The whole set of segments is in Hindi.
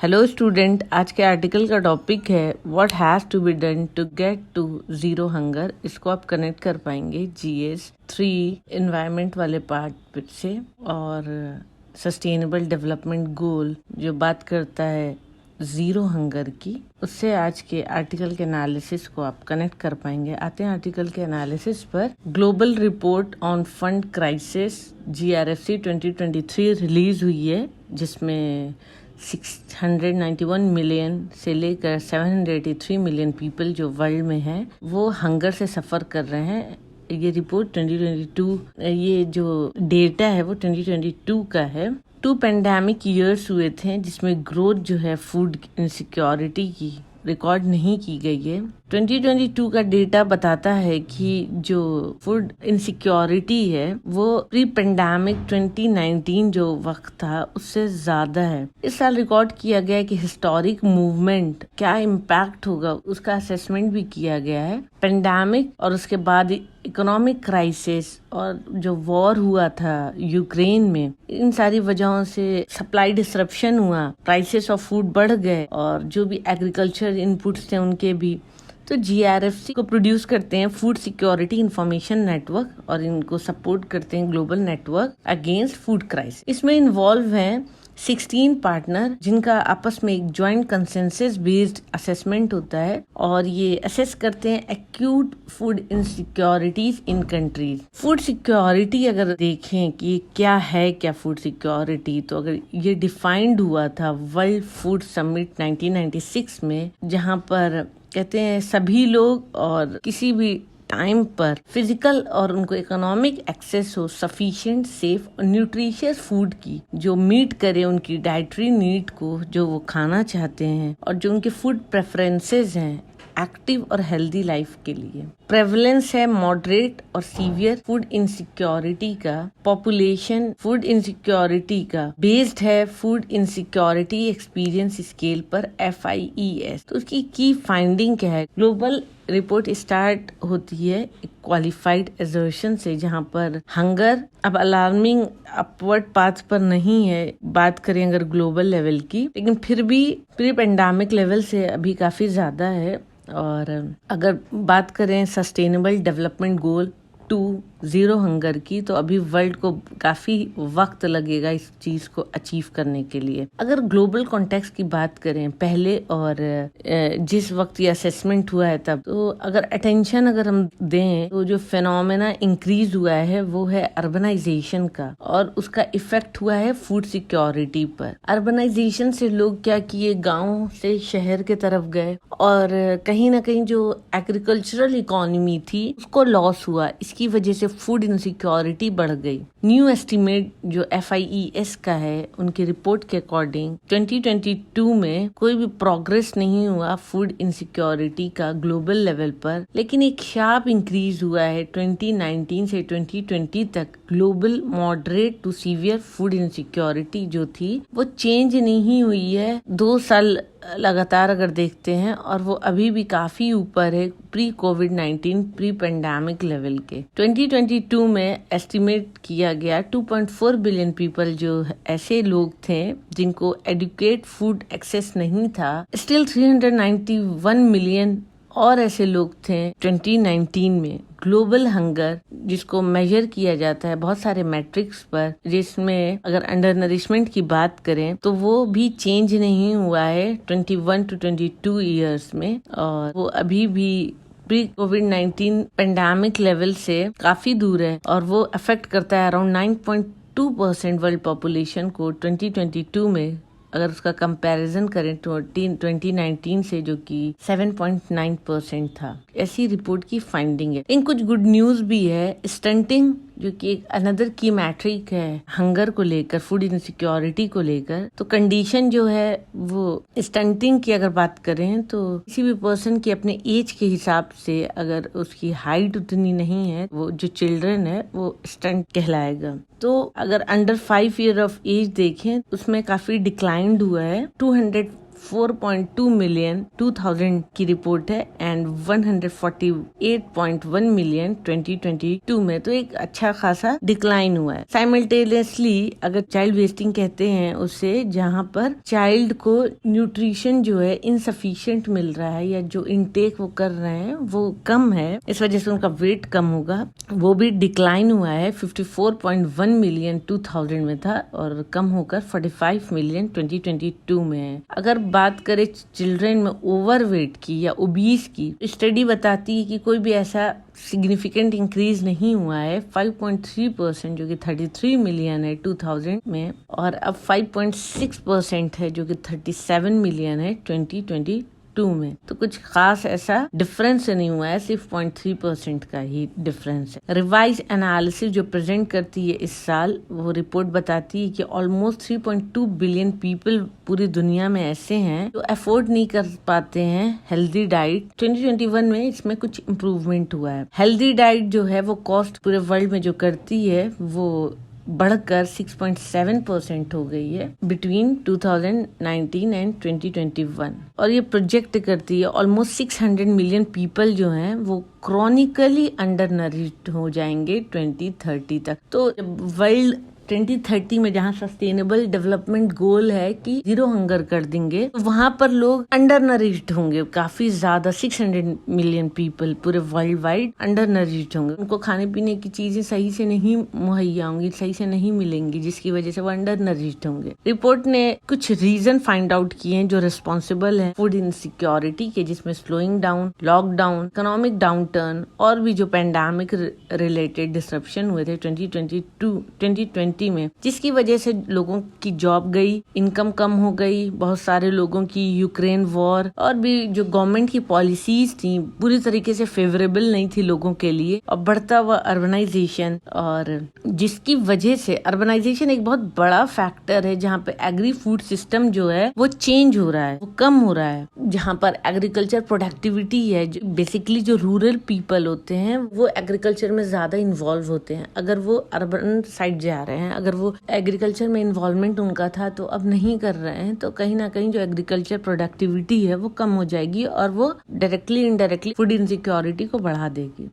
हेलो स्टूडेंट, आज के आर्टिकल का टॉपिक है what has to be done to get to zero hunger. इसको आप कनेक्ट कर पाएंगे GS 3 एनवायरनमेंट वाले पार्ट से और सस्टेनेबल डेवलपमेंट गोल जो बात करता है जीरो हंगर की, उससे आज के आर्टिकल के एनालिसिस को आप कनेक्ट कर पाएंगे। आते हैं आर्टिकल के एनालिसिस पर। Global report on fund crisis GRFC 2023 release हुई है, जिसमें 691 मिलियन से लेकर 783 मिलियन पीपल जो वर्ल्ड में हैं वो हंगर से सफ़र कर रहे हैं। ये रिपोर्ट 2022, ये जो डेटा है वो 2022 का है। 2 पेंडेमिक ईयर्स हुए थे जिसमें ग्रोथ जो है फूड इनसिक्योरिटी की रिकॉर्ड नहीं की गई है। 2022 का डेटा बताता है कि जो फूड इनसिक्योरिटी है वो प्री पेंडेमिक 2019 जो वक्त था उससे ज्यादा है। इस साल रिकॉर्ड किया गया है कि हिस्टोरिक मूवमेंट क्या इम्पैक्ट होगा उसका असेसमेंट भी किया गया है। पेंडेमिक और उसके बाद इकोनॉमिक क्राइसिस और जो वॉर हुआ था यूक्रेन में, इन सारी वजहों से सप्लाई डिसरप्शन हुआ, प्राइसेस ऑफ फूड बढ़ गए और जो भी एग्रीकल्चर इनपुट्स थे उनके भी। तो GRFC को प्रोड्यूस करते हैं फूड सिक्योरिटी इंफॉर्मेशन नेटवर्क और इनको सपोर्ट करते हैं global network against food crisis. इसमें इन्वॉल्व हैं 16 पार्टनर जिनका आपस में एक जॉइंट कंसेंसस बेस्ड असेसमेंट होता है और ये असेस करते हैं एक्यूट फूड इनसिक्योरिटीज इन कंट्रीज। फूड सिक्योरिटी अगर देखें कि क्या है, क्या फूड सिक्योरिटी, तो अगर ये डिफाइंड हुआ था वर्ल्ड फूड समिट 1996 में, जहाँ पर कहते हैं सभी लोग और किसी भी टाइम पर फिजिकल और उनको इकोनॉमिक एक्सेस हो सफिशिएंट, सेफ और न्यूट्रिशियस फूड की, जो मीट करे उनकी डाइटरी नीड को जो वो खाना चाहते हैं और जो उनके फूड प्रेफरेंसेस हैं एक्टिव और हेल्दी लाइफ के लिए। प्रेवलेंस है मॉडरेट और सीवियर फूड इनसिक्योरिटी का, पॉपुलेशन फूड इनसिक्योरिटी का बेस्ड है फूड इनसिक्योरिटी एक्सपीरियंस स्केल पर FIES। तो उसकी की फाइंडिंग क्या है? ग्लोबल रिपोर्ट स्टार्ट होती है क्वालिफाइड एजर्शन से, जहां पर हंगर अब अलार्मिंग अपवर्ड पाथ पर नहीं है, बात करें अगर ग्लोबल लेवल की, लेकिन फिर भी प्री पेंडेमिक लेवल से अभी काफी ज्यादा है। और अगर बात करें sustainable development goal 2 zero hunger की, तो अभी वर्ल्ड को काफी वक्त लगेगा इस चीज को अचीव करने के लिए। अगर ग्लोबल कॉन्टेक्स्ट की बात करें पहले और जिस वक्त ये असेसमेंट हुआ है तब, तो अगर अटेंशन अगर हम दें तो जो फेनोमेना इंक्रीज हुआ है वो है अर्बनाइजेशन का और उसका इफेक्ट हुआ है फूड सिक्योरिटी पर। अर्बनाइजेशन से लोग क्या किए, गाँव से शहर के तरफ गए और कहीं ना कहीं जो एग्रीकल्चरल इकोनॉमी थी उसको लॉस हुआ। इसकी वजह से फूड इनसिक्योरिटी बढ़ गई। न्यू एस्टिमेट जो FIES का है, उनकी रिपोर्ट के अकॉर्डिंग 2022 में कोई भी प्रोग्रेस नहीं हुआ फूड इनसिक्योरिटी का ग्लोबल लेवल पर, लेकिन एक शार्प इंक्रीज हुआ है 2019 से 2020 तक। Global moderate to severe food insecurity जो थी वो चेंज नहीं हुई है 2 साल लगातार अगर देखते हैं, और वो अभी भी काफी ऊपर है प्री कोविड-19 प्री पेंडेमिक लेवल के। 2022 में एस्टिमेट किया गया 2.4 बिलियन पीपल जो ऐसे लोग थे जिनको एडुकेट फूड एक्सेस नहीं था। स्टिल 391 मिलियन और ऐसे लोग थे 2019 में। ग्लोबल हंगर जिसको मेजर किया जाता है बहुत सारे मैट्रिक्स पर, जिसमें अगर अंडर नरिशमेंट की बात करें तो वो भी चेंज नहीं हुआ है 21 to 22 ईयर्स में, और वो अभी भी प्री कोविड-19 पेंडेमिक लेवल से काफी दूर है और वो अफेक्ट करता है अराउंड 9.2% वर्ल्ड पॉपुलेशन को 2022 में। अगर उसका कंपैरिजन करें 2019 से जो कि 7.9% था। ऐसी रिपोर्ट की फाइंडिंग है। इन कुछ गुड न्यूज भी है। स्टंटिंग जो कि एक अनदर की मैट्रिक है हंगर को लेकर, फूड इनसिक्योरिटी को लेकर, तो कंडीशन जो है वो स्टंटिंग की अगर बात करें तो किसी भी पर्सन की अपने एज के हिसाब से अगर उसकी हाइट उतनी नहीं है, वो जो चिल्ड्रन है वो स्टंट कहलाएगा। तो अगर अंडर 5 ईयर ऑफ एज देखें उसमें काफी डिक्लाइंड हुआ है। 4.2 मिलियन 2000 की रिपोर्ट है एंड 148.1 मिलियन 2022 में। तो एक अच्छा खासा डिक्लाइन हुआ है। साइमल्टेनियसली अगर चाइल्ड वेस्टिंग कहते हैं उसे, जहाँ पर चाइल्ड को न्यूट्रिशन जो है इनसफिशिएंट मिल रहा है या जो इनटेक वो कर रहे हैं वो कम है, इस वजह से उनका वेट कम होगा, वो भी डिक्लाइन हुआ है। 54.1 मिलियन 2000 में था और कम होकर 45 मिलियन 2022 में है। अगर बात करें चिल्ड्रन में ओवरवेट की या ओबीस की, स्टडी बताती है कि कोई भी ऐसा सिग्निफिकेंट इंक्रीज नहीं हुआ है। 5.3% जो कि 33 मिलियन है 2000 में, और अब 5.6% है जो कि 37 मिलियन है 2022 में। तो कुछ खास ऐसा डिफरेंस नहीं हुआ है, सिर्फ 0.3% का ही डिफरेंस है। रिवाइज एनालिसिस जो प्रेजेंट करती है इस साल, वो रिपोर्ट बताती है कि ऑलमोस्ट 3.2 बिलियन पीपल पूरी दुनिया में ऐसे हैं जो अफोर्ड नहीं कर पाते हैं हेल्दी डाइट। 2021 में इसमें कुछ इम्प्रूवमेंट हुआ है। हेल्दी डाइट जो है वो कॉस्ट पूरे वर्ल्ड में जो करती है वो बढ़कर 6.7% हो गई है बिटवीन 2019 एंड 2021, और ये प्रोजेक्ट करती है ऑलमोस्ट 600 मिलियन पीपल जो हैं वो क्रॉनिकली अंडर नरिश्ड हो जाएंगे 2030 तक। तो वर्ल्ड 2030 में जहाँ सस्टेनेबल डेवलपमेंट गोल है कि 0 हंगर कर देंगे, तो वहाँ पर लोग अंडर नरिश्ड होंगे काफी ज्यादा। 600 मिलियन पीपल पूरे वर्ल्ड वाइड अंडर नरिश्ड होंगे। उनको खाने पीने की चीजें सही से नहीं मुहैया होंगी, सही से नहीं मिलेंगी, जिसकी वजह से वो अंडर नरिश्ड होंगे। रिपोर्ट ने कुछ रीजन फाइंड आउट किए हैं जो रिस्पॉन्सिबल है फूड इनसिक्योरिटी के, जिसमें slowing down, lockdown, economic downturn और भी जो पैंडेमिक रिलेटेड डिसरप्शन हुए थे 2020 में, जिसकी वजह से लोगों की जॉब गई, इनकम कम हो गई, बहुत सारे लोगों की यूक्रेन वॉर और भी जो गवर्नमेंट की पॉलिसीज थी पूरी तरीके से फेवरेबल नहीं थी लोगों के लिए, और बढ़ता हुआ अर्बनाइजेशन, और जिसकी वजह से अर्बनाइजेशन एक बहुत बड़ा फैक्टर है जहाँ पे एग्री फूड सिस्टम जो है वो चेंज हो रहा है, वो कम हो रहा है। जहाँ पर एग्रीकल्चर प्रोडक्टिविटी है, बेसिकली जो रूरल पीपल होते हैं वो एग्रीकल्चर में ज्यादा इन्वॉल्व होते हैं। अगर वो अर्बन साइड जा रहे हैं, अगर वो एग्रीकल्चर में इन्वॉल्वमेंट उनका था तो अब नहीं कर रहे हैं, तो कहीं ना कहीं जो एग्रीकल्चर प्रोडक्टिविटी है वो कम हो जाएगी और वो डायरेक्टली इनडायरेक्टली फूड इनसिक्योरिटी को बढ़ा देगी।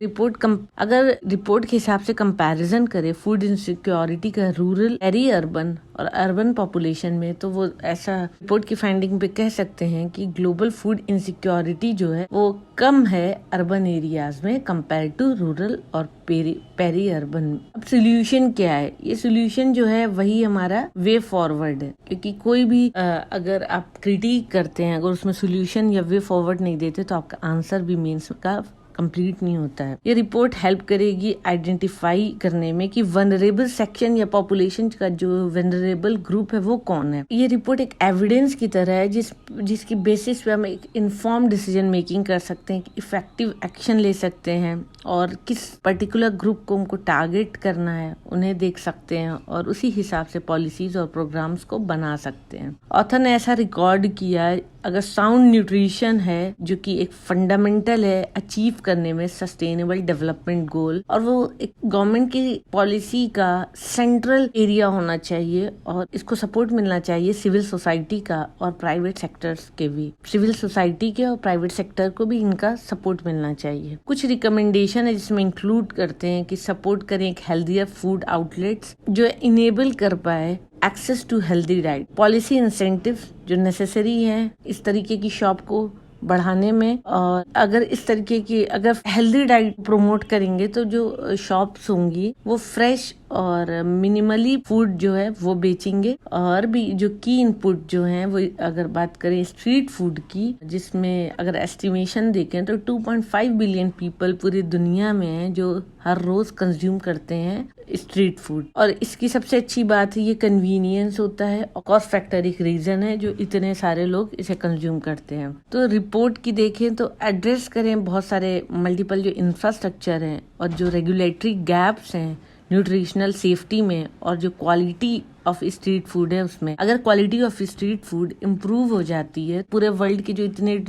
अगर रिपोर्ट के हिसाब से कंपैरिजन करे फूड इनसिक्योरिटी का रूरल, पेरी अर्बन और अर्बन पॉपुलेशन में, तो वो ऐसा रिपोर्ट की फाइंडिंग पे कह सकते हैं कि ग्लोबल फूड इनसिक्योरिटी जो है वो कम है अर्बन एरियाज में कंपेयर टू रूरल और पेरी अर्बन। अब सोल्यूशन क्या है? ये सोल्यूशन जो है वही हमारा वे फॉरवर्ड है, क्योंकि कोई भी अगर आप क्रिटिक करते हैं, अगर उसमें सोल्यूशन या वे फॉरवर्ड नहीं देते तो आपका आंसर भी मीन्स का कंप्लीट नहीं होता है। ये रिपोर्ट हेल्प करेगी आइडेंटिफाई करने में कि वनरेबल सेक्शन या पॉपुलेशन का जो वनरेबल ग्रुप है वो कौन है। ये रिपोर्ट एक एविडेंस की तरह है जिसकी बेसिस पे हम एक इन्फॉर्म डिसीजन मेकिंग कर सकते हैं, इफेक्टिव एक्शन ले सकते हैं और किस पर्टिकुलर ग्रुप को उनको टारगेट करना है उन्हें देख सकते हैं और उसी हिसाब से पॉलिसीज और प्रोग्राम्स को बना सकते हैं। ऑथर ने ऐसा रिकॉर्ड किया, अगर साउंड न्यूट्रिशन है जो कि एक फंडामेंटल है अचीव करने में सस्टेनेबल डेवलपमेंट गोल, और वो एक गवर्नमेंट की पॉलिसी का सेंट्रल एरिया होना चाहिए और इसको सपोर्ट मिलना चाहिए सिविल सोसाइटी का और प्राइवेट सेक्टर्स के भी। सिविल सोसाइटी के और प्राइवेट सेक्टर को भी इनका सपोर्ट मिलना चाहिए। कुछ रिकमेंडेशन है जिसमें इंक्लूड करते हैं कि सपोर्ट करें एक हेल्दियर फूड आउटलेट्स जो इनेबल कर पाए access to healthy diet, policy incentive जो नेसेसरी है इस तरीके की शॉप को बढ़ाने में, और अगर इस तरीके की अगर हेल्दी डाइट प्रमोट करेंगे तो जो शॉप्स होंगी वो फ्रेश और मिनिमली फूड जो है वो बेचेंगे। और भी जो की इनपुट जो है वो अगर बात करें स्ट्रीट फूड की, जिसमें अगर एस्टिमेशन देखें तो 2.5 बिलियन पीपल पूरी दुनिया में हैं जो हर रोज कंज्यूम करते हैं स्ट्रीट फूड। और इसकी सबसे अच्छी बात है ये कन्वीनियंस होता है और कॉस्ट फैक्टर एक रीजन है जो इतने सारे लोग इसे कंज्यूम करते हैं। तो रिपोर्ट की देखें तो एड्रेस करें बहुत सारे मल्टीपल जो इंफ्रास्ट्रक्चर हैं और जो रेगुलेटरी गैप्स हैं न्यूट्रिशनल सेफ्टी में और जो क्वालिटी ऑफ स्ट्रीट फूड है उसमें। अगर quality of street food improve हो जाती है, पूरे वर्ल्ड के जो इतने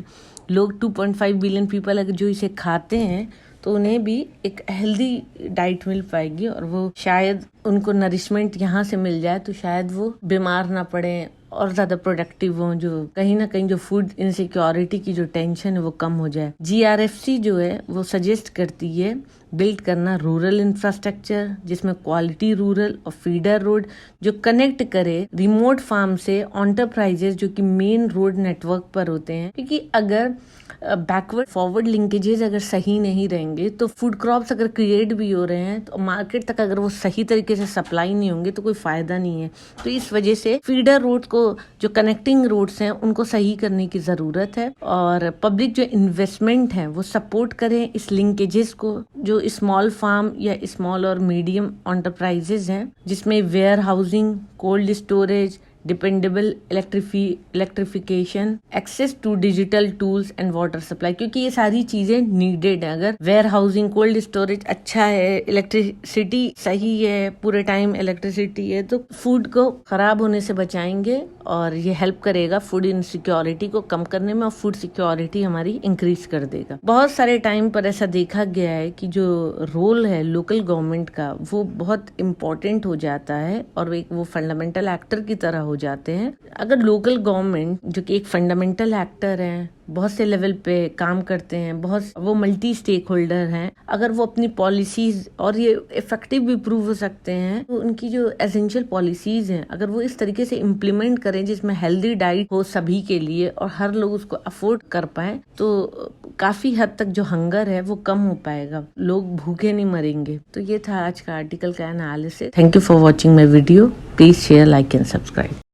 लोग 2.5 बिलियन पीपल अगर जो इसे खाते हैं तो उन्हें भी एक हेल्दी डाइट मिल पाएगी और वो शायद उनको नरिशमेंट यहाँ से मिल जाए तो शायद वो बीमार ना पड़े और ज्यादा प्रोडक्टिव हों, जो कहीं ना कहीं जो फूड इनसिक्योरिटी की जो टेंशन है वो कम हो जाए। GRFC जो है वो सजेस्ट करती है बिल्ड करना रूरल इंफ्रास्ट्रक्चर जिसमें क्वालिटी रूरल और फीडर रोड जो कनेक्ट करे रिमोट फार्म से एंटरप्राइजेस जो कि मेन रोड नेटवर्क पर होते हैं, क्योंकि अगर बैकवर्ड फॉरवर्ड लिंकेजेस अगर सही नहीं रहेंगे तो फूड क्रॉप्स अगर क्रिएट भी हो रहे हैं तो मार्केट तक अगर वो सही तरीके से सप्लाई नहीं होंगे तो कोई फायदा नहीं है। तो इस वजह से फीडर रोड को जो कनेक्टिंग रोड्स हैं उनको सही करने की जरूरत है और पब्लिक जो इन्वेस्टमेंट है वो सपोर्ट करें इस लिंकेजेस को। जो स्मॉल फार्म या स्मॉल और मीडियम एंटरप्राइजेस हैं जिसमें warehousing, cold storage, dependable electrification, access to digital tools and water supply, क्योंकि ये सारी चीजें नीडेड है। अगर वेयर हाउसिंग, कोल्ड स्टोरेज अच्छा है, इलेक्ट्रिसिटी सही है, पूरे टाइम इलेक्ट्रिसिटी है, तो फूड को खराब होने से बचाएंगे और ये हेल्प करेगा फूड इनसिक्योरिटी को कम करने में और फूड सिक्योरिटी हमारी इंक्रीज कर देगा। बहुत सारे टाइम पर ऐसा देखा गया है कि जो रोल है लोकल गवर्नमेंट का वो बहुत इम्पोर्टेंट हो जाता है और वो फंडामेंटल एक्टर की तरह हो जाते हैं। अगर लोकल गवर्नमेंट जो कि एक फंडामेंटल एक्टर है, बहुत से लेवल पे काम करते हैं, वो मल्टी स्टेक होल्डर हैं, अगर वो अपनी पॉलिसीज और ये इफेक्टिव भी प्रूव हो सकते हैं, तो उनकी जो एसेंशियल पॉलिसीज हैं अगर वो इस तरीके से इम्प्लीमेंट करें जिसमें हेल्दी डाइट हो सभी के लिए और हर लोग उसको अफोर्ड कर पाए, तो काफी हद तक जो हंगर है वो कम हो पाएगा, लोग भूखे नहीं मरेंगे। तो ये था आज का आर्टिकल का analysis. Thank you for watching my video. Please share, like and subscribe.